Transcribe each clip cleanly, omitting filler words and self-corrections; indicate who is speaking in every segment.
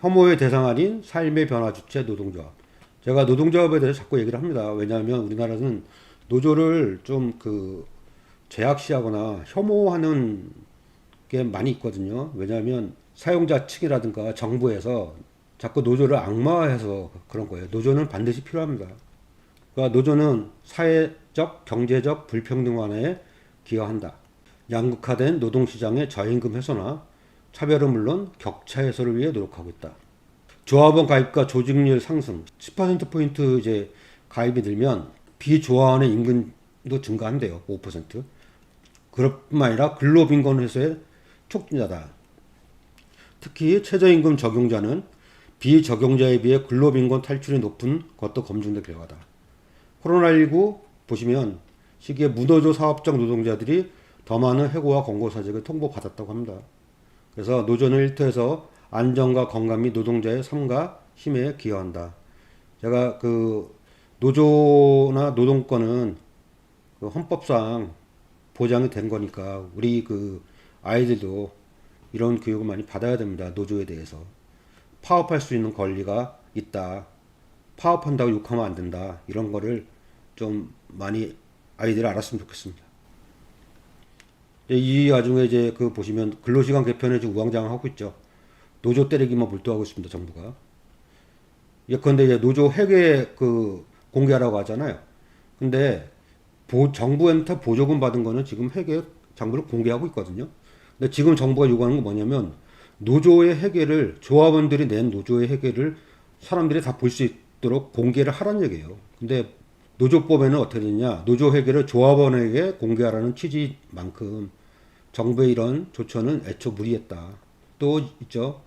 Speaker 1: 혐오의 대상 아닌 삶의 변화 주체 노동조합. 제가 노동조합에 대해서 자꾸 얘기를 합니다. 왜냐하면 우리나라는 노조를 좀 제약시하거나 혐오하는 게 많이 있거든요. 왜냐하면 사용자 측이라든가 정부에서 자꾸 노조를 악마화해서 그런 거예요. 노조는 반드시 필요합니다. 그러니까 노조는 사회적, 경제적 불평등 완화에 기여한다. 양극화된 노동시장의 저임금 해소나 차별은 물론 격차 해소를 위해 노력하고 있다. 조합원 가입과 조직률 상승 10%포인트 이제 가입이 늘면 비조합원의 임금도 증가한대요. 5%. 그뿐만 아니라 근로빈곤 해소의 촉진자다. 특히 최저임금 적용자는 비적용자에 비해 근로빈곤 탈출이 높은 것도 검증된 결과다. 코로나19 보시면 시기에 무노조 사업적 노동자들이 더 많은 해고와 권고사직을 통보받았다고 합니다. 그래서 노조는 일터에서 안전과 건강 및 노동자의 삶과 힘에 기여한다. 제가 노조나 노동권은 헌법상 보장이 된 거니까 우리 아이들도 이런 교육을 많이 받아야 됩니다. 노조에 대해서. 파업할 수 있는 권리가 있다. 파업한다고 욕하면 안 된다. 이런 거를 좀 많이 아이들이 알았으면 좋겠습니다. 이 와중에 이제 보시면 근로시간 개편에 지금 우왕좌왕 하고 있죠. 노조 때리기만 몰두하고 있습니다. 정부가. 예컨대 이제 노조 회계 공개하라고 하잖아요. 근데 정부한테 보조금 받은 거는 지금 회계 장부를 공개하고 있거든요. 근데 지금 정부가 요구하는 건 뭐냐면 노조의 회계를 조합원들이 낸 노조의 회계를 사람들이 다 볼 수 있도록 공개를 하라는 얘기예요. 근데 노조법에는 어떻게 되냐? 노조 회계를 조합원에게 공개하라는 취지만큼 정부의 이런 조처는 애초 무리했다. 또 있죠.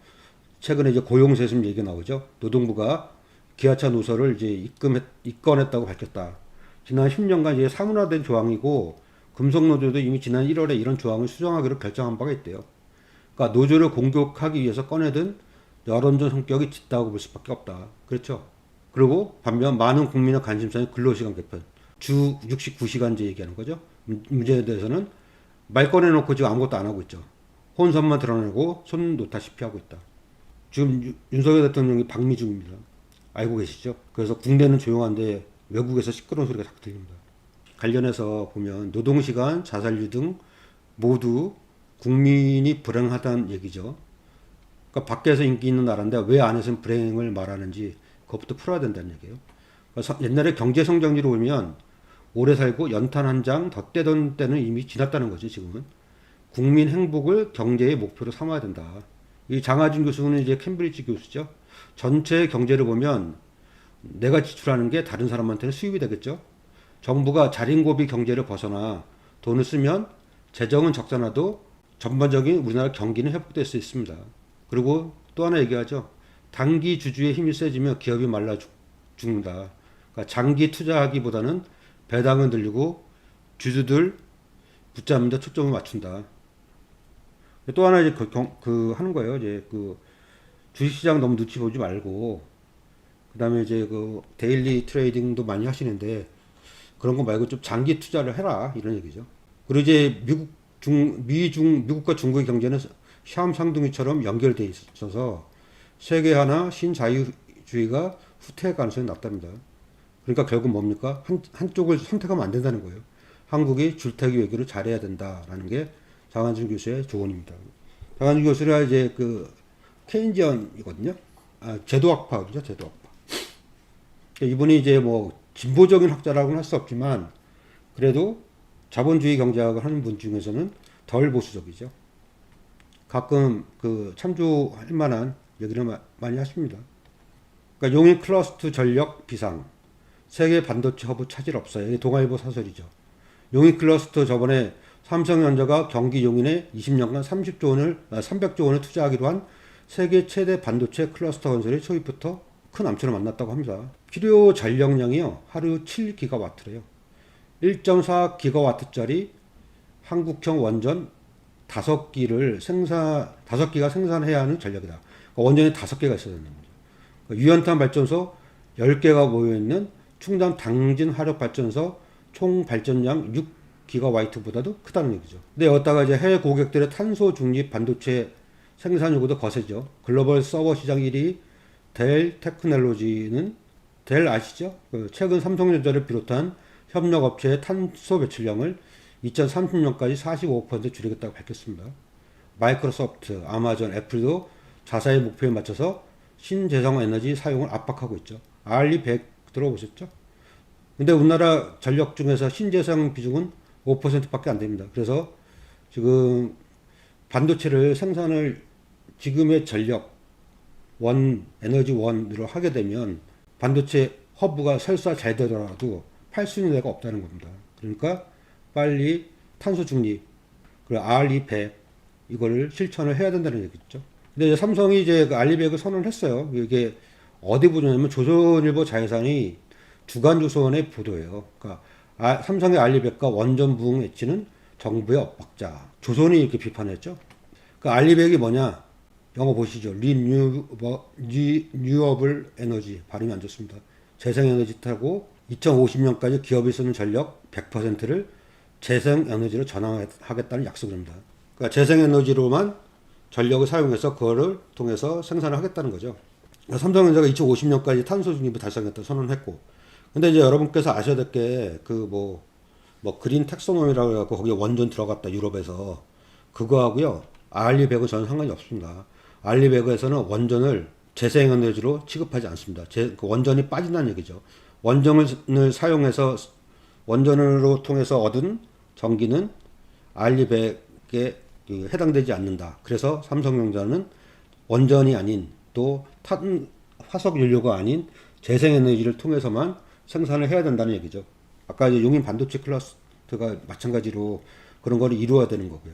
Speaker 1: 최근에 이제 고용세습 얘기 나오죠. 노동부가 기아차 노선을 이제 입건했다고 밝혔다. 지난 10년간 이제 사문화된 조항이고 금속노조도 이미 지난 1월에 이런 조항을 수정하기로 결정한 바가 있대요. 그러니까 노조를 공격하기 위해서 꺼내든 여론전 성격이 짙다고 볼 수밖에 없다. 그렇죠. 그리고 반면 많은 국민의 관심사는 근로시간 개편, 주 69시간제 얘기하는 거죠. 문제에 대해서는 말 꺼내놓고 지금 아무것도 안 하고 있죠. 혼선만 드러내고 손 놓다시피 하고 있다. 지금 윤석열 대통령이 방미 중입니다. 알고 계시죠? 그래서 국내는 조용한데 외국에서 시끄러운 소리가 자꾸 들립니다. 관련해서 보면 노동시간, 자살률 등 모두 국민이 불행하다는 얘기죠. 그러니까 밖에서 인기 있는 나라인데 왜 안에서는 불행을 말하는지 그것부터 풀어야 된다는 얘기예요. 그래서 옛날에 경제 성장률을 보면 오래 살고 연탄 한 장 더 떼던 때는 이미 지났다는 거죠. 지금은 국민 행복을 경제의 목표로 삼아야 된다. 이 장하준 교수는 이제 캠브리지 교수죠. 전체 경제를 보면 내가 지출하는 게 다른 사람한테는 수입이 되겠죠. 정부가 자린고비 경제를 벗어나 돈을 쓰면 재정은 적자나도 전반적인 우리나라 경기는 회복될 수 있습니다. 그리고 또 하나 얘기하죠. 단기 주주의 힘이 세지면 기업이 말라 죽는다. 그러니까 장기 투자하기보다는 배당을 늘리고 주주들 붙잡는 데 초점을 맞춘다. 또 하나 이제 하는 거예요. 이제 주식시장 너무 눈치 보지 말고, 그 다음에 이제 데일리 트레이딩도 많이 하시는데, 그런 거 말고 좀 장기 투자를 해라. 이런 얘기죠. 그리고 이제 미국과 중국의 경제는 시험 상둥이처럼 연결되어 있어서 세계 하나 신자유주의가 후퇴할 가능성이 낮답니다. 그러니까 결국 뭡니까? 한쪽을 선택하면 안 된다는 거예요. 한국이 줄타기 외교를 잘해야 된다라는 게 장한준 교수의 조언입니다. 장한준 교수가 이제 케인지언이거든요. 제도학파거든요. 제도학파. 이분이 이제 진보적인 학자라고는 할 수 없지만 그래도 자본주의 경제학을 하는 분 중에서는 덜 보수적이죠. 가끔 참조할 만한 얘기를 많이 하십니다. 그러니까 용인 클러스터 전력 비상, 세계 반도체 허브 차질 없어요. 이게 동아일보 사설이죠. 용인 클러스터 저번에 삼성전자가 경기 용인에 20년간 300조 원을 투자하기로 한 세계 최대 반도체 클러스터 건설의 초입부터 큰 암초를 만났다고 합니다. 필요 전력량이요. 하루 7기가와트래요. 1.4기가와트짜리 한국형 원전 5기가 생산해야 하는 전력이다. 그러니까 원전이 5개가 있어야 된다는 거죠. 그러니까 유연탄 발전소 10개가 모여있는 충남 당진 화력발전소 총 발전량 6기가와트보다도 크다는 얘기죠. 근데 여기다가 이제 해외 고객들의 탄소 중립 반도체 생산 요구도 거세죠. 글로벌 서버 시장 1위 델 테크놀로지는 델 아시죠? 최근 삼성전자를 비롯한 협력업체의 탄소 배출량을 2030년까지 45% 줄이겠다고 밝혔습니다. 마이크로소프트, 아마존, 애플도 자사의 목표에 맞춰서 신재생 에너지 사용을 압박하고 있죠. 알리 100 들어보셨죠? 근데 우리나라 전력 중에서 신재생 비중은 5%밖에 안 됩니다. 그래서 지금 반도체를 생산을 지금의 전력 에너지 원으로 하게 되면 반도체 허브가 설사 잘 되더라도 팔 수 있는 데가 없다는 겁니다. 그러니까 빨리 탄소 중립, 그리고 RE100 이거를 실천을 해야 된다는 얘기죠. 근데 이제 삼성이 이제 그 RE100을 선언을 했어요. 이게 어디 보냐면 조선일보 자회사니 주간조선의 보도예요. 그러니까 삼성의 RE100과 원전 부흥 외치는 정부의 엇박자. 조선이 이렇게 비판했죠. 그 RE100이 뭐냐? 영어 보시죠. 리뉴어블 에너지. 발음이 안 좋습니다. 재생에너지 타고 2050년까지 기업이 쓰는 전력 100%를 재생에너지로 전환하겠다는 약속을 합니다. 그러니까 재생에너지로만 전력을 사용해서 그거를 통해서 생산을 하겠다는 거죠. 그러니까 삼성전자가 2050년까지 탄소 중립을 달성했다 선언했고, 근데 이제 여러분께서 아셔야 될 게 그 뭐 그린 텍소노미라고 해갖고 거기에 원전 들어갔다 유럽에서 그거하고요 알리베그 전혀 상관이 없습니다. 알리베그에서는 원전을 재생에너지로 취급하지 않습니다. 그 원전이 빠진다는 얘기죠. 원전을 사용해서 원전으로 통해서 얻은 전기는 알리백에 해당되지 않는다. 그래서 삼성전자는 원전이 아닌 또 화석 연료가 아닌 재생에너지를 통해서만 생산을 해야 된다는 얘기죠. 아까 이제 용인 반도체 클러스터가 마찬가지로 그런 거를 이루어야 되는 거고요.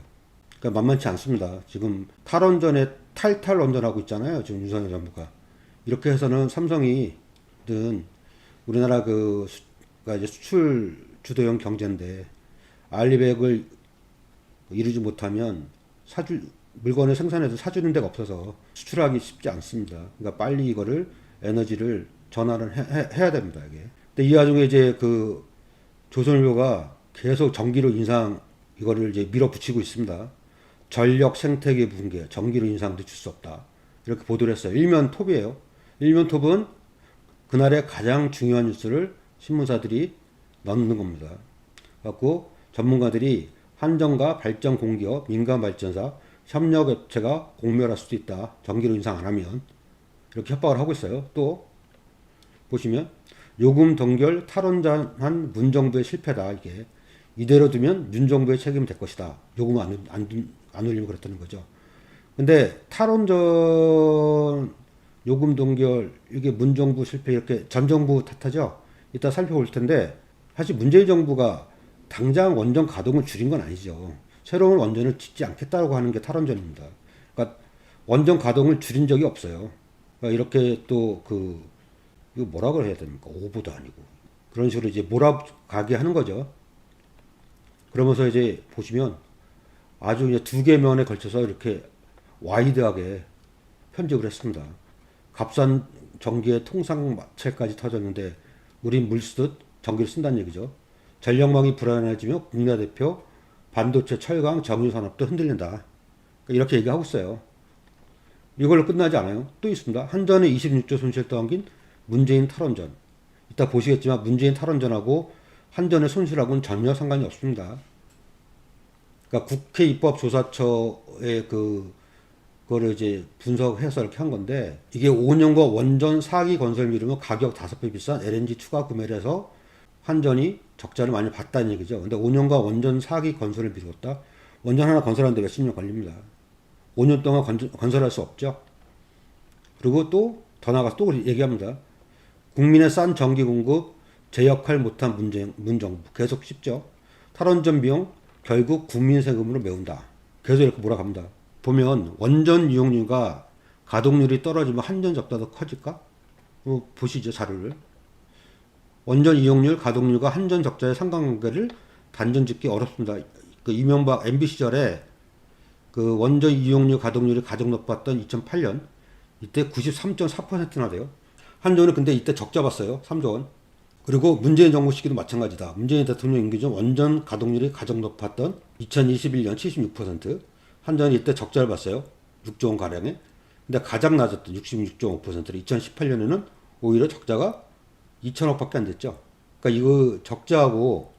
Speaker 1: 그러니까 만만치 않습니다. 지금 탈원전에 탈탈 원전하고 있잖아요. 지금 윤석열 정부가. 이렇게 해서는 삼성이든 우리나라 그가 이제 수출 주도형 경제인데 알리백을 이루지 못하면 물건을 생산해서 사주는 데가 없어서 수출하기 쉽지 않습니다. 그러니까 빨리 이거를 에너지를 전환을 해야 됩니다. 이게. 근데 이 와중에 이제 그 조선일보가 계속 전기료 인상 이거를 이제 밀어붙이고 있습니다. 전력 생태계 붕괴, 전기료 인상 늦출 수 없다. 이렇게 보도를 했어요. 일면 톱이에요. 일면 톱은 그날의 가장 중요한 뉴스를 신문사들이 넣는 겁니다. 갖고 전문가들이 한전과 발전 공기업, 민간 발전사, 협력업체가 공멸할 수도 있다. 전기료 인상 안 하면 이렇게 협박을 하고 있어요. 또 보시면 요금 동결 탈원전한 문정부의 실패다. 이게 이대로 두면 윤 정부의 책임이 될 것이다. 요금 안 올리면 그랬다는 거죠. 근데 탈원전 요금 동결 이게 문정부 실패 이렇게 전 정부 탓하죠. 이따 살펴볼 텐데 사실 문재인 정부가 당장 원전 가동을 줄인 건 아니죠. 새로운 원전을 짓지 않겠다고 하는 게 탈원전입니다. 그러니까 원전 가동을 줄인 적이 없어요. 그러니까 이렇게 또 이거 뭐라고 해야 됩니까? 오보도 아니고 그런 식으로 이제 몰아가게 하는 거죠. 그러면서 이제 보시면 아주 이제 두 개 면에 걸쳐서 이렇게 와이드하게 편집을 했습니다. 값싼 전기의 통상마찰까지 터졌는데 우린 물 쓰듯 전기를 쓴다는 얘기죠. 전력망이 불안해지며 국내 대표 반도체, 철강, 정유산업도 흔들린다. 그러니까 이렇게 얘기하고 있어요. 이걸로 끝나지 않아요. 또 있습니다. 한전의 26조 손실 떠안긴 문재인 탈원전. 이따 보시겠지만 문재인 탈원전하고 한전의 손실하고는 전혀 상관이 없습니다. 그러니까 국회 입법조사처의 그거를 이제 분석해서 이렇게 한 건데 이게 5년과 원전 4기 건설 미루면 가격 5배 비싼 LNG 추가 구매를 해서 한전이 적자를 많이 봤다는 얘기죠. 근데 5년과 원전 4기 건설을 미뤘다. 원전 하나 건설하는데 몇십 년 걸립니다. 5년 동안 건설할 수 없죠. 그리고 또 더 나가서 또 얘기합니다. 국민의 싼 전기 공급 제 역할 못한 문정부 계속 씹죠. 탈원전 비용 결국 국민 세금으로 메운다. 계속 이렇게 몰아갑니다. 보면 원전 이용률과 가동률이 떨어지면 한전 적자도 커질까? 보시죠 자료를. 원전 이용률, 가동률과 한전 적자의 상관관계를 단정 짓기 어렵습니다. 그 이명박 MB 시절에 그 원전 이용률, 가동률이 가장 높았던 2008년 이때 93.4%나 돼요. 한전은 근데 이때 적자 봤어요. 3조 원. 그리고 문재인 정부 시기도 마찬가지다. 문재인 대통령 임기 중 원전 가동률이 가장 높았던 2021년 76%. 한전이 이때 적자를 봤어요. 6조 원 가량에. 근데 가장 낮았던 66.5%를 2018년에는 오히려 적자가 2천억밖에 안 됐죠. 그러니까 이거 적자하고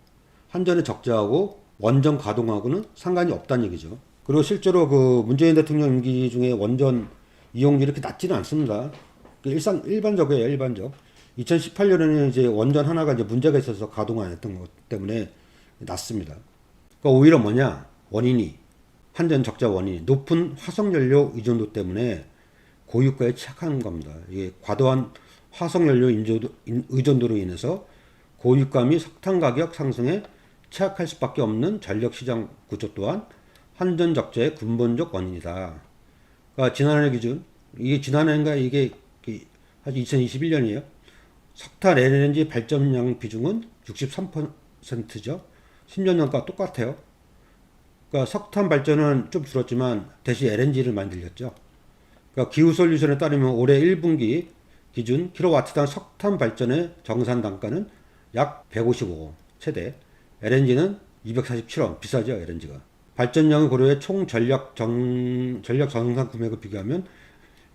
Speaker 1: 한전의 적자하고 원전 가동하고는 상관이 없다는 얘기죠. 그리고 실제로 그 문재인 대통령 임기 중에 원전 이용률이 이렇게 낮지는 않습니다. 일반적이에요, 일반적. 2018년에는 이제 원전 하나가 이제 문제가 있어서 가동 안 했던 것 때문에 낮습니다. 그러니까 오히려 뭐냐? 원인이, 한전 적자 원인이 높은 화석연료 의존도 때문에 고유가에 취약한 겁니다. 이게 과도한 화석연료 의존도로 인해서 고유가 및 석탄 가격 상승에 취약할 수밖에 없는 전력시장 구조 또한 한전 적자의 근본적 원인이다. 그러니까 지난해 기준, 이게 지난해인가 이게 한 2021년이에요. 석탄 LNG 발전량 비중은 63%죠. 10년 전과 똑같아요. 그러니까 석탄 발전은 좀 줄었지만 대신 LNG를 많이 늘렸죠. 그러니까 기후솔루션에 따르면 올해 1분기 기준 킬로와트당 석탄 발전의 정산 단가는 약 155원 최대. LNG는 247원 비싸죠, LNG가. 발전량을 고려해 총 전력 정산 금액을 비교하면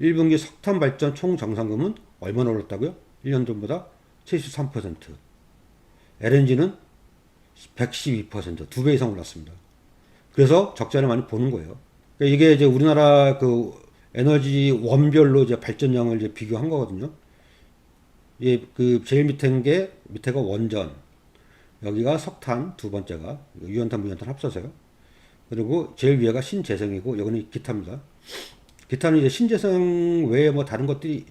Speaker 1: 1분기 석탄 발전 총 정산금은 얼마나 올랐다고요? 1년 전보다 73%. LNG는 112%, 2배 이상 올랐습니다. 그래서 적자를 많이 보는 거예요. 그러니까 이게 이제 우리나라 그 에너지 원별로 이제 발전량을 이제 비교한 거거든요. 예, 그 제일 밑에가 원전, 여기가 석탄, 두 번째가 유연탄, 무연탄 합쳐서요. 그리고 제일 위에가 신재생이고 여기는 기타입니다. 기타는 이제 신재생 외에 뭐 다른 것들이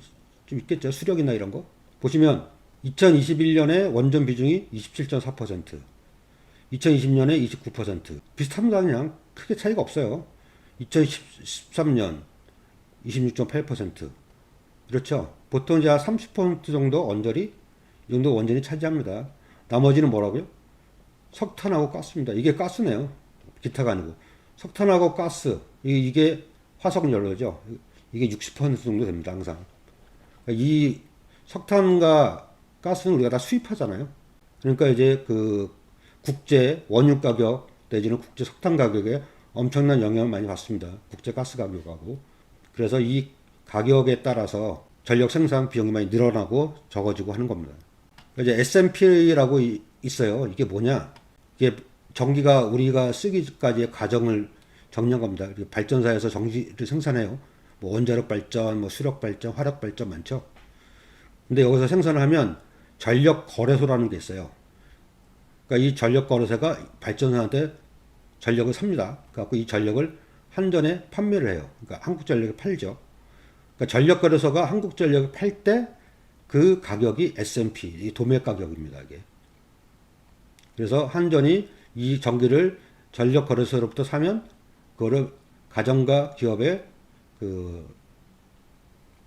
Speaker 1: 좀 있겠죠. 수력이나 이런 거. 보시면 2021년에 원전 비중이 27.4%, 2020년에 29%. 비슷합니다. 그냥 크게 차이가 없어요. 2013년 26.8%. 그렇죠. 보통 이제 30% 정도 원전이, 이 정도 원전이 차지합니다. 나머지는 뭐라고요? 석탄하고 가스입니다. 이게 가스네요. 기타가 아니고. 석탄하고 가스, 이게 화석연료죠. 이게 60% 정도 됩니다. 항상. 이 석탄과 가스는 우리가 다 수입하잖아요. 그러니까 이제 그 국제 원유 가격 내지는 국제 석탄 가격에 엄청난 영향을 많이 받습니다. 국제 가스 가격하고. 그래서 이 가격에 따라서 전력 생산 비용이 많이 늘어나고 적어지고 하는 겁니다. 이제 SMP라고 있어요. 이게 뭐냐? 이게 전기가 우리가 쓰기까지의 과정을 정리한 겁니다. 발전사에서 전기를 생산해요. 뭐 원자력 발전, 뭐 수력 발전, 화력 발전 많죠. 근데 여기서 생산을 하면 전력 거래소라는 게 있어요. 그러니까 이 전력 거래소가 발전사한테 전력을 삽니다. 그래갖고 이 전력을 한전에 판매를 해요. 그러니까 한국전력에 팔죠. 그러니까 전력 거래소가 한국전력에 팔 때 그 가격이 SMP, 이 도매 가격입니다. 이게. 그래서 한전이 이 전기를 전력 거래소로부터 사면 그거를 가정과 기업에 그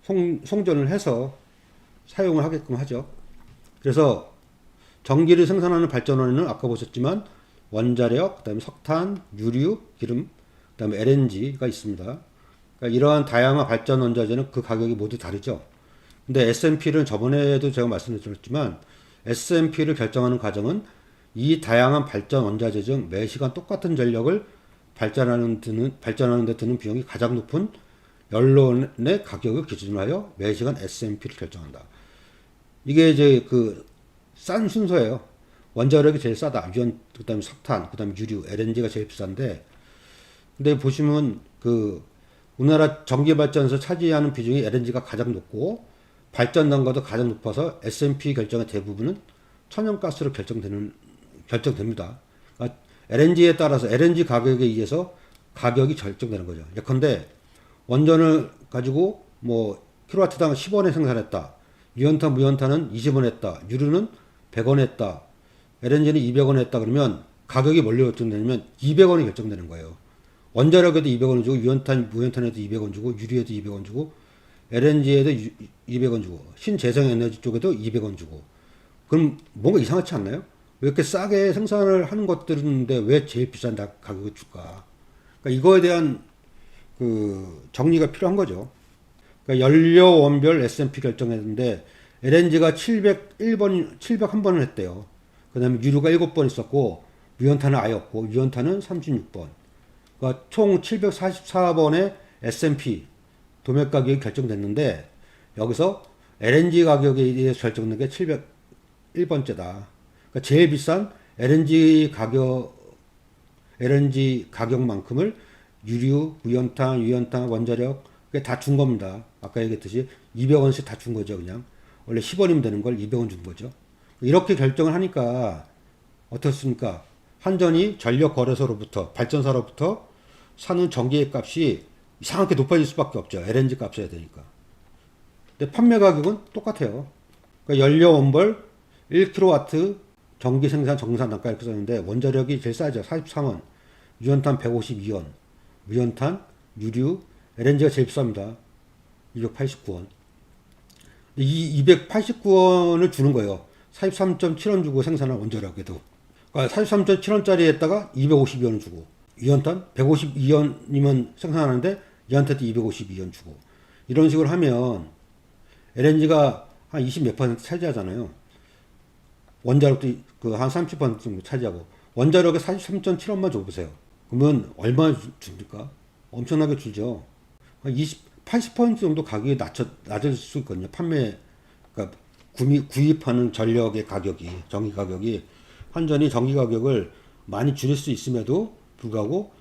Speaker 1: 송전을 해서 사용을 하게끔 하죠. 그래서 전기를 생산하는 발전원에는 아까 보셨지만 원자력, 그다음에 석탄, 유류, 기름, 그다음에 LNG가 있습니다. 그러니까 이러한 다양한 발전 원자재는 그 가격이 모두 다르죠. 근데 SMP를 저번에도 제가 말씀드렸지만 SMP를 결정하는 과정은 이 다양한 발전 원자재 중 매시간 똑같은 전력을 발전하는 데 드는 비용이 가장 높은 연료의 가격을 기준으로 하여 매시간 SMP를 결정한다. 이게 이제 그 싼 순서예요. 원자력이 제일 싸다. 그다음에 석탄, 그다음에 유류, LNG가 제일 비싼데, 근데 보시면 그 우리나라 전기 발전에서 차지하는 비중이 LNG가 가장 높고 발전 단가도 가장 높아서 SMP 결정의 대부분은 천연가스로 결정됩니다. 그러니까 LNG에 따라서 LNG 가격에 의해서 가격이 결정되는 거죠. 예컨대 원전을 가지고 뭐 킬로와트당 10원에 생산했다. 유연탄, 무연탄은 20원 했다. 유류는 100원 했다. LNG는 200원 했다. 그러면 가격이 뭘로 결정되냐면 200원이 결정되는 거예요. 원자력에도 200원 주고 유연탄, 무연탄에도 200원 주고 유류에도 200원 주고 LNG에도 200원 주고 신재생에너지 쪽에도 200원 주고. 그럼 뭔가 이상하지 않나요? 왜 이렇게 싸게 생산을 하는 것들인데 왜 제일 비싼 가격을 줄까? 그러니까 이거에 대한 그 정리가 필요한 거죠. 그러니까 연료 원별 SMP 결정했는데 LNG가 701번을 했대요. 그 다음에 유류가 7번 있었고 무연탄은 아예 없고 유연탄은 36번. 그러니까 총 744번의 S&P 도매 가격이 결정됐는데 여기서 LNG 가격에 의해서 결정된 게 701번째다. 그러니까 제일 비싼 LNG 가격만큼을 유류, 무연탄, 유연탄, 원자력 다 준 겁니다. 아까 얘기했듯이 200원씩 다 준 거죠, 그냥. 원래 10원이면 되는 걸 200원 준 거죠. 이렇게 결정을 하니까 어떻습니까? 한전이 전력거래소로부터, 발전사로부터 사는 전기의 값이 이상하게 높아질 수밖에 없죠. LNG 값 써야 되니까. 근데 판매 가격은 똑같아요. 그러니까 연료 원벌 1kW 전기 생산 정산 단가 이렇게 썼는데 원자력이 제일 싸죠. 43원, 유연탄 152원, 무연탄, 유류, LNG가 제일 비쌉니다. 289원. 이 289원을 주는 거예요. 43.7원 주고 생산한 원자력에도. 그러니까 43.7원짜리에다가 252원 주고, 유연탄 152원이면 생산하는데 얘한테도 252원 주고. 이런 식으로 하면 LNG가 한 20 몇 퍼센트 차지하잖아요. 원자력도 그 한 30% 정도 차지하고. 원자력에 43.7원만 줘보세요. 그러면 얼마 줍니까? 엄청나게 줄죠. 한 80% 정도 가격이 낮을 수 있거든요. 그러니까 구입하는 전력의 가격이, 전기 가격이, 한전이 전기 가격을 많이 줄일 수 있음에도 불구하고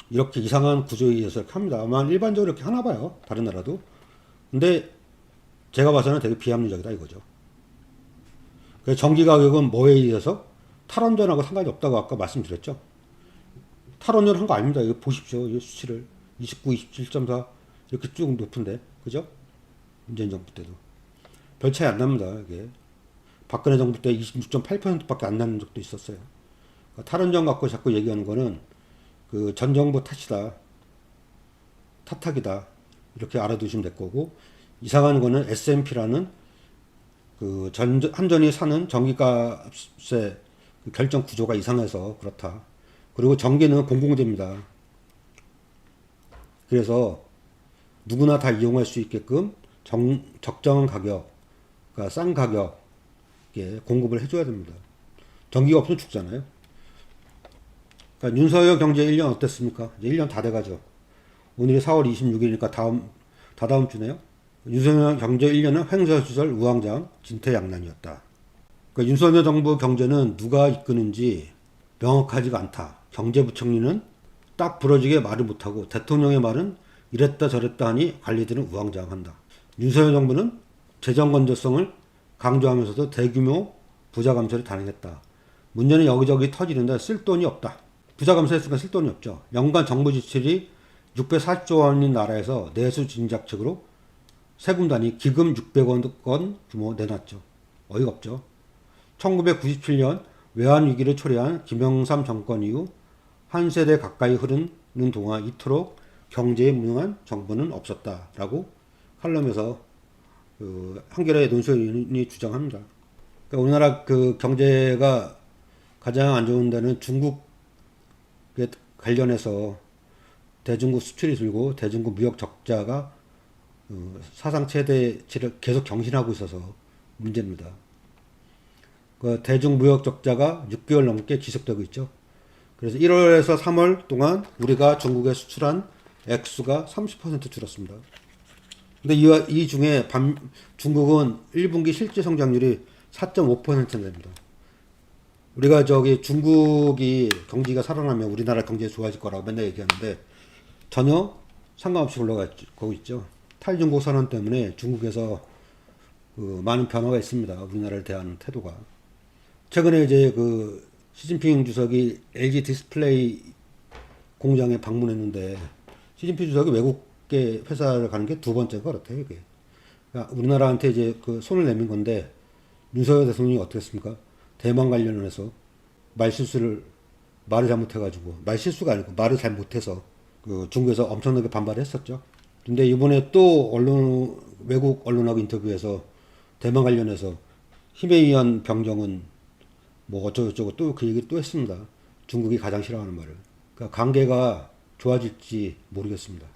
Speaker 1: 이렇게 이상한 구조에 의해서 이렇게 합니다. 아마 일반적으로 이렇게 하나 봐요. 다른 나라도. 근데 제가 봐서는 되게 비합리적이다 이거죠. 그래서 전기 가격은 뭐에 의해서? 탈원전하고 상관이 없다고 아까 말씀드렸죠. 탈원전 한 거 아닙니다. 이거 보십시오. 이 수치를. 29, 27.4 이렇게 쭉 높은데. 그죠? 문재인 정부 때도. 별 차이 안 납니다. 이게. 박근혜 정부 때 26.8%밖에 안 나는 적도 있었어요. 그러니까 탈원전 갖고 자꾸 얘기하는 거는 그 전 정부 탓이다. 탓탁이다. 이렇게 알아두시면 될 거고, 이상한 거는 S&P라는 그 한전이 사는 전기값의 그 결정 구조가 이상해서 그렇다. 그리고 전기는 공공재입니다. 그래서 누구나 다 이용할 수 있게끔 적정한 가격, 그러니까 싼 가격에 공급을 해줘야 됩니다. 전기가 없으면 죽잖아요. 그러니까 윤석열 경제 1년 어땠습니까? 이제 1년 다 돼가죠. 오늘이 4월 26일이니까 다다음 주네요. 윤석열 경제 1년은 횡설수설 우왕좌왕 진퇴양난이었다. 그러니까 윤석열 정부 경제는 누가 이끄는지 명확하지가 않다. 경제부총리는 딱 부러지게 말을 못하고 대통령의 말은 이랬다 저랬다 하니 관리들은 우왕좌왕한다. 윤석열 정부는 재정 건전성을 강조하면서도 대규모 부자 감세를 단행했다. 문제는 여기저기 터지는데 쓸 돈이 없다. 부자 감세했으니까 쓸 돈이 없죠. 연간 정부 지출이 640조 원인 나라에서 내수 진작책으로 세금 단위 기금 600원 규모 내놨죠. 어이가 없죠. 1997년 외환위기를 초래한 김영삼 정권 이후 한 세대 가까이 흐르는 동안 이토록 경제에 무능한 정부는 없었다라고 칼럼에서 한겨레 논설위원이 주장합니다. 그러니까 우리나라 그 경제가 가장 안 좋은 데는 중국에 관련해서 대중국 수출이 줄고 대중국 무역 적자가 사상 최대치를 계속 경신하고 있어서 문제입니다. 그 대중 무역 적자가 6개월 넘게 지속되고 있죠. 그래서 1월에서 3월 동안 우리가 중국에 수출한 액수가 30% 줄었습니다. 근데 이 중에 중국은 1분기 실질 성장률이 4.5% 됩니다. 우리가 중국이 경기가 살아나면 우리나라 경제 좋아질 거라고 맨날 얘기하는데 전혀 상관없이 올라가고 있죠. 탈중국 선언 때문에 중국에서 많은 변화가 있습니다. 우리나라를 대하는 태도가. 최근에 이제 시진핑 주석이 LG 디스플레이 공장에 방문했는데 시진핑 주석이 외국계 회사를 가는 게 두 번째가 그렇대요, 이게. 그러니까 우리나라한테 이제 손을 내민 건데 윤석열 대통령이 어떻게 했습니까? 대만 관련해서 말을 잘못해가지고, 말실수가 아니고 말을 잘못해서 중국에서 엄청나게 반발을 했었죠. 근데 이번에 또 외국 언론하고 인터뷰에서 대만 관련해서 힘에 의한 병정은 뭐 어쩌고저쩌고 또 그 얘기 또 했습니다. 중국이 가장 싫어하는 말을. 그러니까 관계가 좋아질지 모르겠습니다.